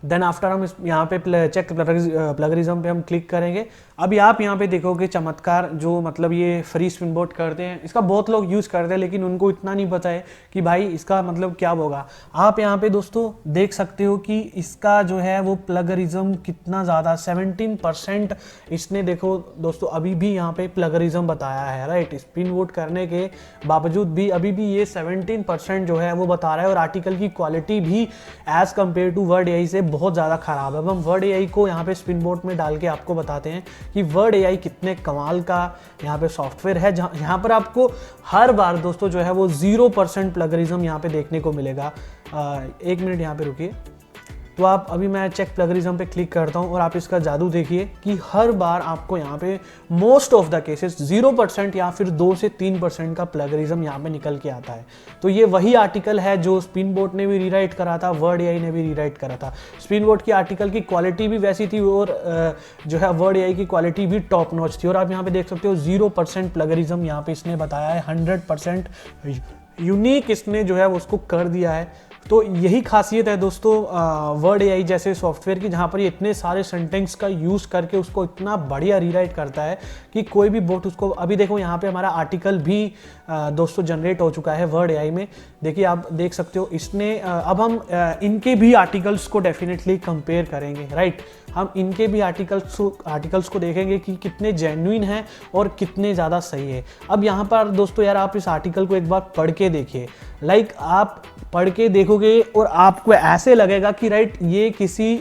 देन आफ्टर हम यहाँ पे चेक प्लगरिज्म पे हम क्लिक करेंगे। अभी आप यहाँ पे देखोगे चमत्कार, जो मतलब ये फ्री स्पिन बोर्ड करते हैं, इसका बहुत लोग यूज़ करते हैं लेकिन उनको इतना नहीं पता है कि भाई इसका मतलब क्या होगा। आप यहाँ पे दोस्तों देख सकते हो कि इसका जो है वो प्लगरिज्म कितना ज़्यादा 17% इसने, देखो दोस्तों, अभी भी यहाँ पे प्लगरिज्म बताया है, राइट। स्पिन बोर्ड करने के बावजूद भी अभी भी ये 17% जो है वो बता रहा है। और आर्टिकल की क्वालिटी भी as compared to Word AI से बहुत ज़्यादा ख़राब है। अब हम वर्ड एआई को यहाँ पे स्पिन बोर्ड में डाल के आपको बताते हैं कि वर्ड एआई कितने कमाल का यहाँ पे सॉफ्टवेयर है, जहाँ यहाँ पर आपको हर बार दोस्तों जो है वो 0% प्लगरिज्म यहाँ पे देखने को मिलेगा। 1 मिनट यहाँ पे रुकिए। तो आप अभी मैं चेक प्लगरिज्म पे क्लिक करता हूँ और आप इसका जादू देखिए कि हर बार आपको यहाँ पे मोस्ट ऑफ द केसेस 0% या फिर 2 से 3% का प्लगरिज्म यहाँ पे निकल के आता है। तो ये वही आर्टिकल है जो स्पिन बोर्ड ने भी रीराइट करा था, वर्ड एआई ने भी रीराइट करा था। स्पिन बोर्ड की आर्टिकल की क्वालिटी भी वैसी थी और जो है वर्ड एआई की क्वालिटी भी टॉप नॉच थी। और आप यहाँ पे देख सकते हो 0% प्लगरिज्म यहाँ पे इसने बताया है, 100% यूनिक इसने जो है उसको कर दिया है। तो यही खासियत है दोस्तों वर्ड एआई जैसे सॉफ्टवेयर की, जहाँ पर ये इतने सारे सेंटेंस का यूज़ करके उसको इतना बढ़िया रीराइट करता है कि कोई भी बोट उसको, अभी देखो यहाँ पे हमारा आर्टिकल भी दोस्तों जनरेट हो चुका है वर्ड एआई में। देखिए आप देख सकते हो इसने अब हम इनके भी आर्टिकल्स को डेफिनेटली कंपेयर करेंगे, राइट। हम इनके भी आर्टिकल्स को देखेंगे कि कितने जेन्युइन हैं और कितने ज़्यादा सही है। अब यहाँ पर दोस्तों यार आप इस आर्टिकल को एक बार पढ़ के देखिए, लाइक आप पढ़ के देखोगे और आपको ऐसे लगेगा कि राइट ये किसी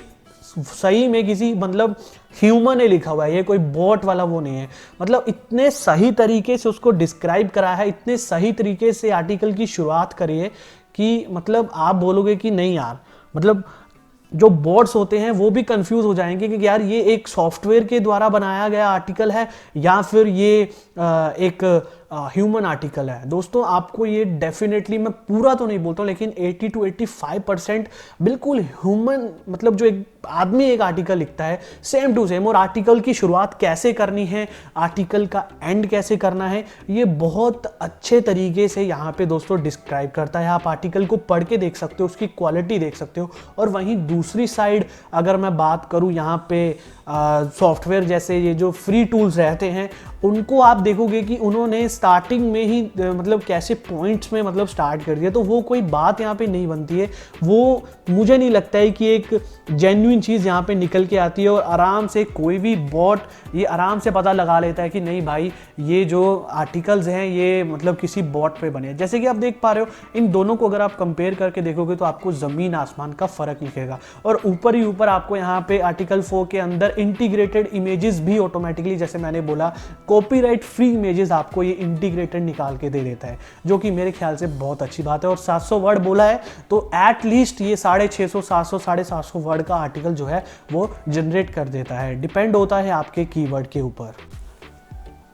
सही में किसी मतलब ह्यूमन ने लिखा हुआ है, ये कोई बॉट वाला वो नहीं है। मतलब इतने सही तरीके से उसको डिस्क्राइब करा है, इतने सही तरीके से आर्टिकल की शुरुआत करी है कि मतलब आप बोलोगे कि नहीं यार, मतलब जो बॉट्स होते हैं वो भी कंफ्यूज हो जाएंगे कि यार ये एक सॉफ्टवेयर के द्वारा बनाया गया आर्टिकल है या फिर ये एक ह्यूमन आर्टिकल है। दोस्तों आपको ये डेफिनेटली, मैं पूरा तो नहीं बोलता हूँ, लेकिन 80 to 85% बिल्कुल ह्यूमन, मतलब जो एक आदमी एक आर्टिकल लिखता है सेम टू सेम, और आर्टिकल की शुरुआत कैसे करनी है, आर्टिकल का एंड कैसे करना है, ये बहुत अच्छे तरीके से यहाँ पे दोस्तों डिस्क्राइब करता है। आप आर्टिकल को पढ़ के देख सकते हो, उसकी क्वालिटी देख सकते हो। और वहीं दूसरी साइड अगर मैं बात करूँ यहाँ पे सॉफ्टवेयर जैसे ये जो फ्री टूल्स रहते हैं, उनको आप देखोगे कि उन्होंने स्टार्टिंग में ही मतलब कैसे पॉइंट्स में मतलब स्टार्ट कर दिया, तो वो कोई बात यहाँ पे नहीं बनती है। वो मुझे नहीं लगता है कि एक जेन्युइन चीज़ यहाँ पे निकल के आती है, और आराम से कोई भी बॉट ये आराम से पता लगा लेता है कि नहीं भाई ये जो आर्टिकल्स हैं ये मतलब किसी बॉट पे बने हैं। जैसे कि आप देख पा रहे हो, इन दोनों को अगर आप कंपेयर करके देखोगे तो आपको ज़मीन आसमान का फ़र्क दिखेगा। और ऊपर ही ऊपर आपको यहाँ पे आर्टिकल 4 के अंदर इंटीग्रेटेड इमेजेस भी ऑटोमेटिकली, जैसे मैंने बोला, कॉपीराइट फ्री इमेजेस आपको ये इंटीग्रेटेड निकाल के दे देता है, जो कि मेरे ख्याल से बहुत अच्छी बात है। और 700 वर्ड बोला है तो एटलीस्ट ये 650, 700, 750 वर्ड का आर्टिकल जो है वो जनरेट कर देता है। डिपेंड होता है आपके कीवर्ड के ऊपर।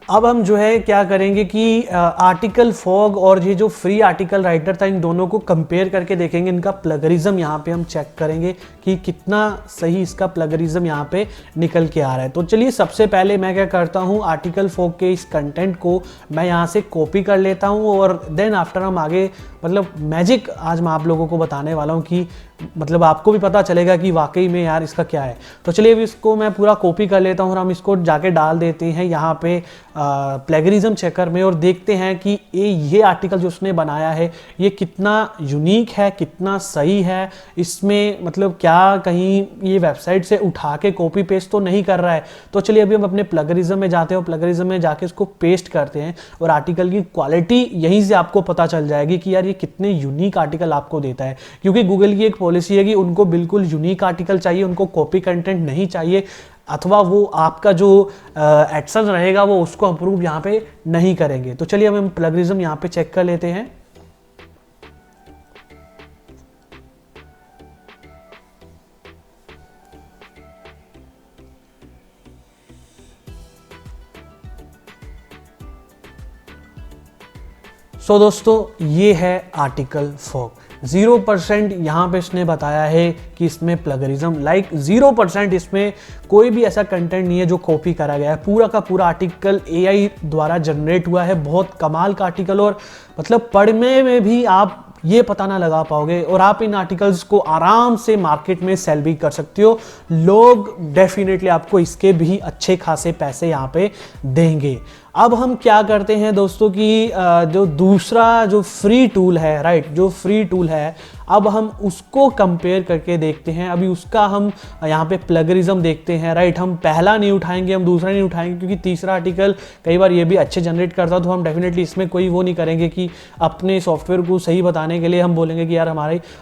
अब हम जो है क्या करेंगे कि आर्टिकल फॉग और ये जो फ्री आर्टिकल राइटर था, इन दोनों को कंपेयर करके देखेंगे, इनका प्लगरिज्म यहाँ पे हम चेक करेंगे कि कितना सही इसका प्लगरिज्म यहाँ पे निकल के आ रहा है। तो चलिए सबसे पहले मैं क्या करता हूँ, आर्टिकल फॉग के इस कंटेंट को मैं यहाँ से कॉपी कर लेता हूँ, और देन आफ्टर हम आगे मतलब मैजिक आज मैं आप लोगों को बताने वाला हूँ कि मतलब आपको भी पता चलेगा कि वाकई में यार इसका क्या है। तो चलिए अभी इसको मैं पूरा कॉपी कर लेता हूँ और हम इसको जाके डाल देते हैं यहाँ पे प्लेगरिज्म चेकर में, और देखते हैं कि ये आर्टिकल जो उसने बनाया है ये कितना यूनिक है, कितना सही है, इसमें मतलब क्या कहीं ये वेबसाइट से उठा के कॉपी पेस्ट तो नहीं कर रहा है। तो चलिए अभी हम अपने प्लगरिज्म में जाते हैं, प्लगरिज्म में जाके इसको पेस्ट करते हैं, और आर्टिकल की क्वालिटी यहीं से आपको पता चल जाएगी कि यार ये कितने यूनिक आर्टिकल आपको देता है। क्योंकि गूगल की एक पॉलिसी है कि उनको बिल्कुल यूनिक आर्टिकल चाहिए, उनको कॉपी कंटेंट नहीं चाहिए, अथवा वो आपका जो एडसेंस रहेगा वो उसको अप्रूव यहाँ पे नहीं करेंगे। तो चलिए हम प्लगरिज्म यहाँ पे चेक कर लेते हैं। सो दोस्तों ये है आर्टिकल फॉग। 0% यहाँ पे इसने बताया है कि इसमें प्लगरिज्म, लाइक 0% इसमें कोई भी ऐसा कंटेंट नहीं है जो कॉपी करा गया है। पूरा का पूरा आर्टिकल AI द्वारा जनरेट हुआ है। बहुत कमाल का आर्टिकल, और मतलब पढ़ने में भी आप ये पता ना लगा पाओगे, और आप इन आर्टिकल्स को आराम से मार्केट में सेल भी कर सकते हो। लोग डेफिनेटली आपको इसके भी अच्छे खासे पैसे यहाँ पे देंगे। अब हम क्या करते हैं दोस्तों कि जो दूसरा जो फ्री टूल है, राइट, जो फ्री टूल है, अब हम उसको कंपेयर करके देखते हैं। अभी उसका हम यहाँ पे प्लगरिज्म देखते हैं, राइट। हम पहला नहीं उठाएंगे, हम दूसरा नहीं उठाएंगे, क्योंकि तीसरा आर्टिकल कई बार ये भी अच्छे जनरेट करता, तो हम डेफिनेटली इसमें कोई वो नहीं करेंगे कि अपने सॉफ्टवेयर को सही बताने के लिए हम बोलेंगे कि यार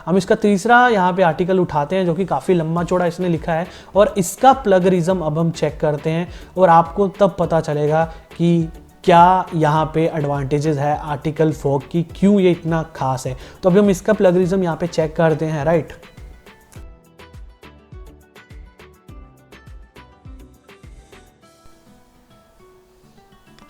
हम इसका तीसरा यहाँ पे आर्टिकल उठाते हैं, जो कि काफ़ी लंबा चौड़ा इसने लिखा है, और इसका प्लगरिज्म अब हम चेक करते हैं, और आपको तब पता चलेगा कि क्या यहाँ पे एडवांटेजेस है आर्टिकल फॉग की, क्यों ये इतना खास है। तो अभी हम इसका प्लगरिज्म यहाँ पे चेक करते हैं, राइट।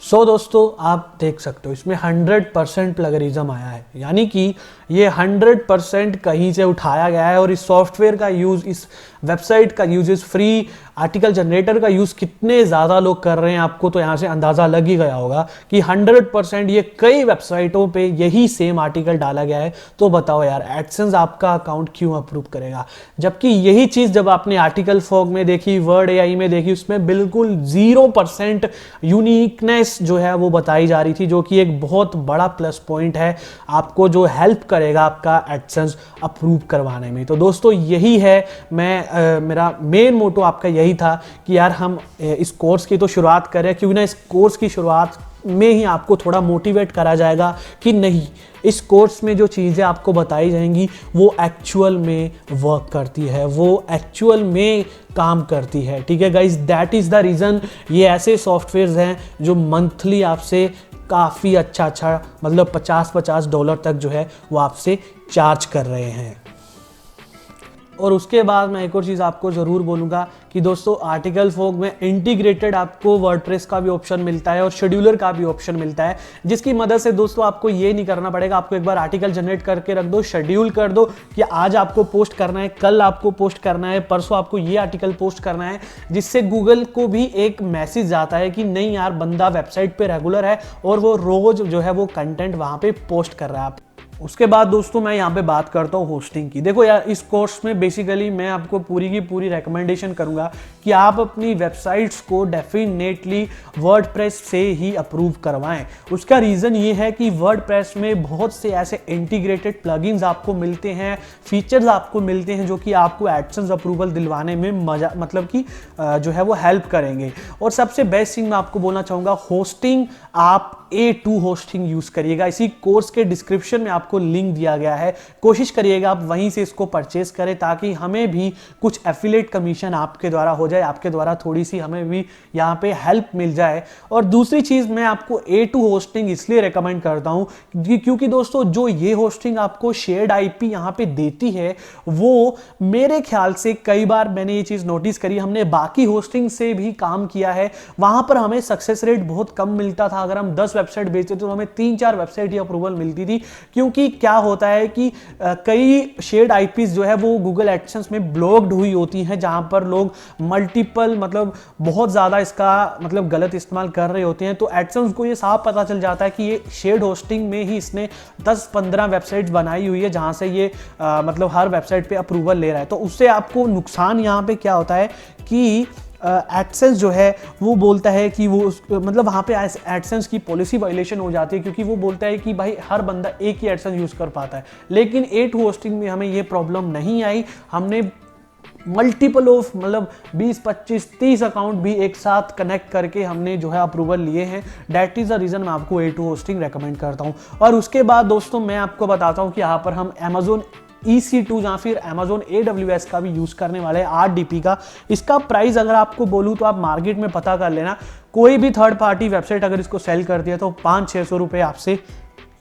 सो दोस्तों आप देख सकते हो इसमें 100% प्लगरिज्म आया है, यानी कि ये 100% कहीं से उठाया गया है। और इस सॉफ्टवेयर का यूज़, इस वेबसाइट का यूज, इस फ्री आर्टिकल जनरेटर का यूज़ कितने ज़्यादा लोग कर रहे हैं, आपको तो यहाँ से अंदाज़ा लग ही गया होगा कि 100% ये कई वेबसाइटों पे यही सेम आर्टिकल डाला गया है। तो बताओ यार एडसेंस आपका अकाउंट क्यों अप्रूव करेगा। जबकि यही चीज़ जब आपने आर्टिकल फॉग में देखी, वर्ड AI में देखी, उसमें बिल्कुल 0% यूनिकनेस जो है वो बताई जा रही थी, जो कि एक बहुत बड़ा प्लस पॉइंट है, आपको जो हेल्प करेगा आपका एडसेंस अप्रूव करवाने में। तो दोस्तों यही है, मेरा मेन मोटो आपका यही था कि यार हम इस कोर्स की तो शुरुआत करें, क्योंकि ना इस कोर्स की शुरुआत में ही आपको थोड़ा मोटिवेट करा जाएगा कि नहीं, इस कोर्स में जो चीज़ें आपको बताई जाएंगी वो एक्चुअल में वर्क करती है, वो एक्चुअल में काम करती है। ठीक है guys, that is the reason ये ऐसे सॉफ्टवेयर्स हैं जो मंथली आपसे काफ़ी अच्छा मतलब $50 तक जो है वो आपसे चार्ज कर रहे हैं। और उसके बाद मैं एक और चीज़ आपको ज़रूर बोलूँगा कि दोस्तों आर्टिकल फोक में इंटीग्रेटेड आपको वर्डप्रेस का भी ऑप्शन मिलता है और शेड्यूलर का भी ऑप्शन मिलता है, जिसकी मदद से दोस्तों आपको ये नहीं करना पड़ेगा। आपको एक बार आर्टिकल जनरेट करके रख दो, शेड्यूल कर दो कि आज आपको पोस्ट करना है, कल आपको पोस्ट करना है, परसों आपको ये आर्टिकल पोस्ट करना है, जिससे गूगल को भी एक मैसेज जाता है कि नहीं यार, बंदा वेबसाइट पर रेगुलर है और वो रोज़ जो है वो कंटेंट वहाँ पर पोस्ट कर रहा है। उसके बाद दोस्तों मैं यहाँ पे बात करता हूँ होस्टिंग की। देखो यार, इस कोर्स में बेसिकली मैं आपको पूरी की पूरी रिकमेंडेशन करूँगा कि आप अपनी वेबसाइट्स को डेफिनेटली वर्डप्रेस से ही अप्रूव करवाएं। उसका रीज़न ये है कि वर्डप्रेस में बहुत से ऐसे इंटीग्रेटेड प्लगइन्स आपको मिलते हैं, फीचर्स आपको मिलते हैं जो कि आपको एडसेंस अप्रूवल दिलवाने में मतलब कि जो है वो हेल्प करेंगे। और सबसे बेस्ट थिंग मैं आपको बोलना चाहूँगा, होस्टिंग आप A2 होस्टिंग यूज़ करिएगा। इसी कोर्स के डिस्क्रिप्शन में आपको लिंक दिया गया है, कोशिश करिएगा आप वहीं से इसको परचेज करें ताकि हमें भी कुछ एफिलिएट कमीशन आपके द्वारा हो जाए, आपके द्वारा थोड़ी सी हमें भी यहाँ पे हेल्प मिल जाए। और दूसरी चीज़ मैं आपको A2 होस्टिंग इसलिए रेकमेंड करता हूँ क्योंकि दोस्तों जो ये होस्टिंग आपको शेयर्ड IP यहाँ पे देती है, वो मेरे ख्याल से कई बार मैंने ये चीज़ नोटिस करी, हमने बाकी होस्टिंग से भी काम किया है, वहाँ पर हमें सक्सेस रेट बहुत कम मिलता था। अगर हम 10 वेबसाइट बेचते तो हमें 3-4 वेबसाइट ही अप्रूवल मिलती थी, क्योंकि क्या होता है कि कई शेयर्ड आईपीस जो है वो गूगल एडसेंस में ब्लॉक्ड हुई होती हैं, जहां पर लोग मल्टीपल मतलब बहुत ज़्यादा इसका मतलब गलत इस्तेमाल कर रहे होते हैं। तो एडसेंस को ये साफ पता चल जाता है कि ये शेयर्ड होस्टिंग में ही इसने 10-15 वेबसाइट्स बनाई हुई है जहां से ये मतलब हर वेबसाइट पे अप्रूवल ले रहा है। तो उससे आपको नुकसान यहाँ पे क्या होता है कि एडसेंस जो है वो बोलता है कि वो मतलब वहाँ पे एडसेंस की पॉलिसी वायलेशन हो जाती है, क्योंकि वो बोलता है कि भाई हर बंदा एक ही एडसेंस यूज़ कर पाता है। लेकिन A2 होस्टिंग में हमें ये प्रॉब्लम नहीं आई, हमने मल्टीपल ऑफ मतलब 20, 25, 30 अकाउंट भी एक साथ कनेक्ट करके हमने जो है अप्रूवल लिए हैं। दैट इज़ द रीज़न मैं आपको A2 होस्टिंग रेकमेंड करता हूँ। और उसके बाद दोस्तों मैं आपको बताता हूँ कि यहाँ पर हम Amazon EC2 या फिर Amazon AWS का भी यूज़ करने वाले हैं 8DP का। इसका प्राइस अगर आपको बोलूँ तो आप मार्केट में पता कर लेना, कोई भी थर्ड पार्टी वेबसाइट अगर इसको सेल करती है तो 500-600 रुपये आपसे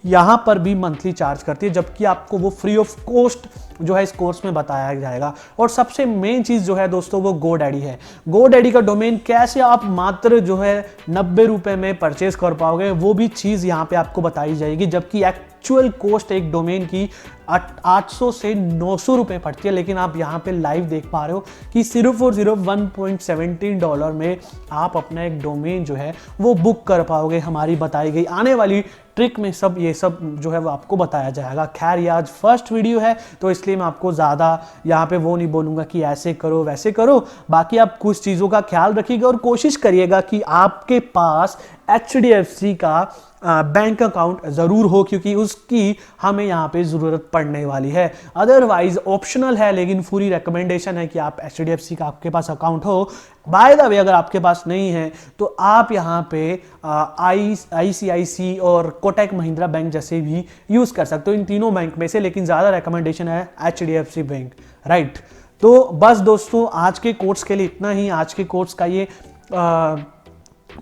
यहाँ पर भी मंथली चार्ज करती है, जबकि आपको वो फ्री ऑफ कॉस्ट जो है इस कोर्स में बताया जाएगा। और सबसे मेन चीज़ जो है दोस्तों वो GoDaddy है। GoDaddy का डोमेन कैसे आप मात्र जो है 90 रुपये में परचेज कर पाओगे, वो भी चीज़ यहाँ पे आपको बताई जाएगी, जबकि एक्चुअल कॉस्ट एक डोमेन की 800 से 900 रुपये पड़ती है। लेकिन आप यहाँ पे लाइव देख पा रहे हो कि सिर्फ और सिर्फ $1.17 में आप अपना एक डोमेन जो है वो बुक कर पाओगे। हमारी बताई गई आने वाली ट्रिक में सब ये सब जो है वो आपको बताया जाएगा। खैर ये आज फर्स्ट वीडियो है तो इसलिए मैं आपको ज़्यादा यहाँ पे वो नहीं बोलूँगा कि ऐसे करो वैसे करो। बाकी आप कुछ चीज़ों का ख्याल रखिएगा और कोशिश करिएगा कि आपके पास HDFC का बैंक अकाउंट ज़रूर हो, क्योंकि उसकी हमें यहाँ पे ज़रूरत पड़ने वाली है। अदरवाइज ऑप्शनल है, लेकिन पूरी रिकमेंडेशन है कि आप HDFC का आपके पास अकाउंट हो। बाय द वे अगर आपके पास नहीं है तो आप यहाँ पे ICICI और कोटक महिंद्रा बैंक जैसे भी यूज़ कर सकते हो, इन तीनों बैंक में से, लेकिन ज़्यादा रिकमेंडेशन है HDFC बैंक, राइट। तो बस दोस्तों आज के कोर्स के लिए इतना ही। आज के कोर्स का ये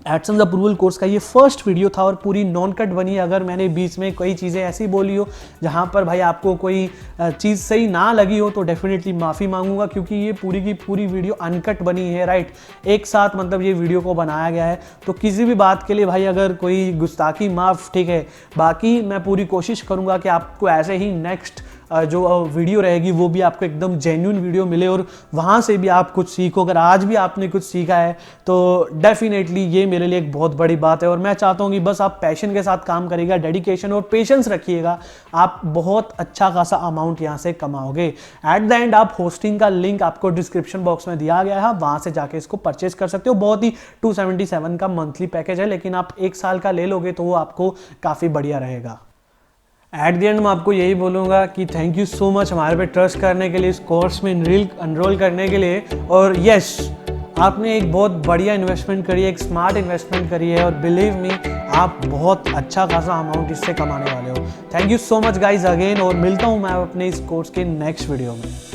एडसेंस अप्रूवल कोर्स का ये फर्स्ट वीडियो था और पूरी नॉन कट बनी। अगर मैंने बीच में कई चीज़ें ऐसी बोली हो जहाँ पर भाई आपको कोई चीज़ सही ना लगी हो तो डेफिनेटली माफ़ी मांगूंगा, क्योंकि ये पूरी की पूरी वीडियो अनकट बनी है, राइट। एक साथ मतलब ये वीडियो को बनाया गया है, तो किसी भी बात के लिए भाई अगर कोई गुस्ताखी माफ़, ठीक है। बाकी मैं पूरी कोशिश करूँगा कि आपको ऐसे ही नेक्स्ट जो वीडियो रहेगी वो भी आपको एकदम जेन्युइन वीडियो मिले और वहाँ से भी आप कुछ सीखो। अगर आज भी आपने कुछ सीखा है तो डेफिनेटली ये मेरे लिए एक बहुत बड़ी बात है। और मैं चाहता हूँ कि बस आप पैशन के साथ काम करिएगा, डेडिकेशन और पेशेंस रखिएगा, आप बहुत अच्छा खासा अमाउंट यहाँ से कमाओगे। एट द एंड आप होस्टिंग का लिंक आपको डिस्क्रिप्शन बॉक्स में दिया गया है, वहाँ से जाके इसको परचेज कर सकते हो। बहुत ही 277 का मंथली पैकेज है, लेकिन आप 1 साल का ले लोगे तो वो आपको काफ़ी बढ़िया रहेगा। एट द एंड मैं आपको यही बोलूँगा कि थैंक यू सो मच हमारे पे ट्रस्ट करने के लिए, इस कोर्स में एनरोल करने के लिए। और यस, आपने एक बहुत बढ़िया इन्वेस्टमेंट करी है, एक स्मार्ट इन्वेस्टमेंट करी है, और बिलीव मी आप बहुत अच्छा खासा अमाउंट इससे कमाने वाले हो। Thank you so much guys again, और मिलता हूँ मैं अपने इस कोर्स के नेक्स्ट वीडियो में।